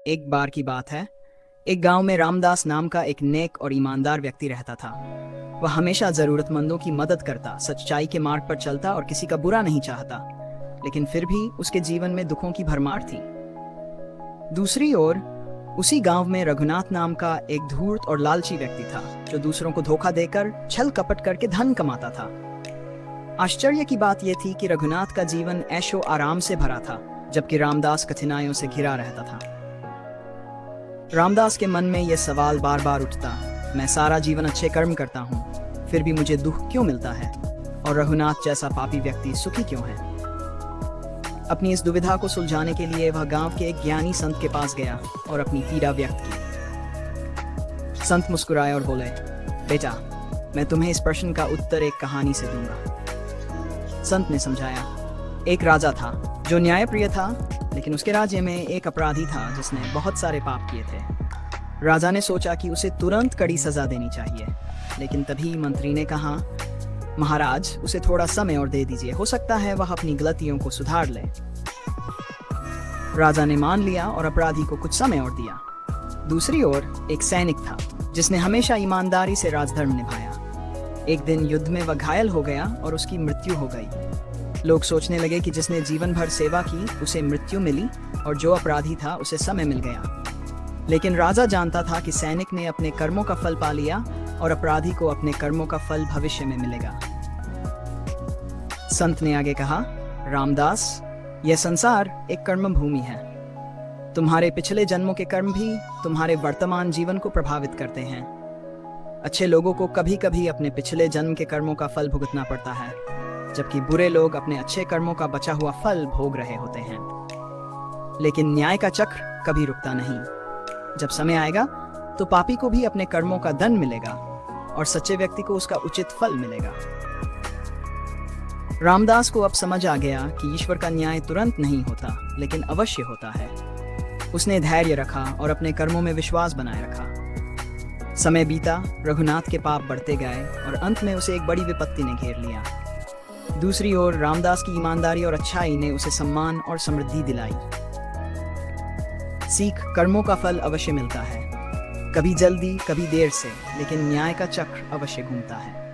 एक बार की बात है। एक गांव में रामदास नाम का एक नेक और ईमानदार व्यक्ति रहता था। वह हमेशा जरूरतमंदों की मदद करता, सच्चाई के मार्ग पर चलता और किसी का बुरा नहीं चाहता। लेकिन फिर भी उसके जीवन में दुखों की भरमार थी। दूसरी ओर उसी गांव में रघुनाथ नाम का एक धूर्त और लालची व्यक्ति था, जो दूसरों को धोखा देकर छल कपट करके धन कमाता था। आश्चर्य की बात यह थी कि रघुनाथ का जीवन ऐशो आराम से भरा था, जबकि रामदास कठिनाइयों से घिरा रहता था। रामदास के मन में यह सवाल बार बार उठता, मैं सारा जीवन अच्छे कर्म करता हूँ, फिर भी मुझे दुख क्यों मिलता है, और रघुनाथ जैसा पापी व्यक्ति सुखी क्यों है। अपनी इस दुविधा को सुलझाने के लिए वह गांव के एक ज्ञानी संत के पास गया और अपनी पीड़ा व्यक्त की। संत मुस्कुराए और बोले, बेटा, मैं तुम्हें इस प्रश्न का उत्तर एक कहानी से दूंगा। संत ने समझाया, एक राजा था जो न्यायप्रिय था, लेकिन उसके राज्य में एक अपराधी था जिसने बहुत सारे पाप किए थे। राजा ने सोचा कि उसे तुरंत कड़ी सजा देनी चाहिए, लेकिन तभी मंत्री ने कहा, महाराज, उसे थोड़ा समय और दे दीजिए, हो सकता है वह अपनी गलतियों को सुधार ले। राजा ने मान लिया और अपराधी को कुछ समय और दिया। दूसरी ओर एक सैनिक था जिसने हमेशा ईमानदारी से राजधर्म निभाया। एक दिन युद्ध में वह घायल हो गया और उसकी मृत्यु हो गई। लोग सोचने लगे कि जिसने जीवन भर सेवा की उसे मृत्यु मिली, और जो अपराधी था उसे समय मिल गया। लेकिन राजा जानता था कि सैनिक ने अपने कर्मों का फल पा लिया और अपराधी को अपने कर्मों का फल भविष्य में मिलेगा। संत ने आगे कहा, रामदास, यह संसार एक कर्म भूमि है। तुम्हारे पिछले जन्मों के कर्म भी तुम्हारे वर्तमान जीवन को प्रभावित करते हैं। अच्छे लोगों को कभी कभी अपने पिछले जन्म के कर्मों का फल भुगतना पड़ता है, जबकि बुरे लोग अपने अच्छे कर्मों का बचा हुआ फल भोग रहे होते हैं। लेकिन न्याय का चक्र कभी रुकता नहीं। जब समय आएगा तो पापी को भी अपने कर्मों का दंड मिलेगा और सच्चे व्यक्ति को उसका उचित फल मिलेगा। रामदास को अब समझ आ गया कि ईश्वर का न्याय तुरंत नहीं होता, लेकिन अवश्य होता है। उसने धैर्य रखा और अपने कर्मों में विश्वास बनाए रखा। समय बीता, रघुनाथ के पाप बढ़ते गए और अंत में उसे एक बड़ी विपत्ति ने घेर लिया। दूसरी ओर रामदास की ईमानदारी और अच्छाई ने उसे सम्मान और समृद्धि दिलाई। सीख, कर्मों का फल अवश्य मिलता है, कभी जल्दी कभी देर से, लेकिन न्याय का चक्र अवश्य घूमता है।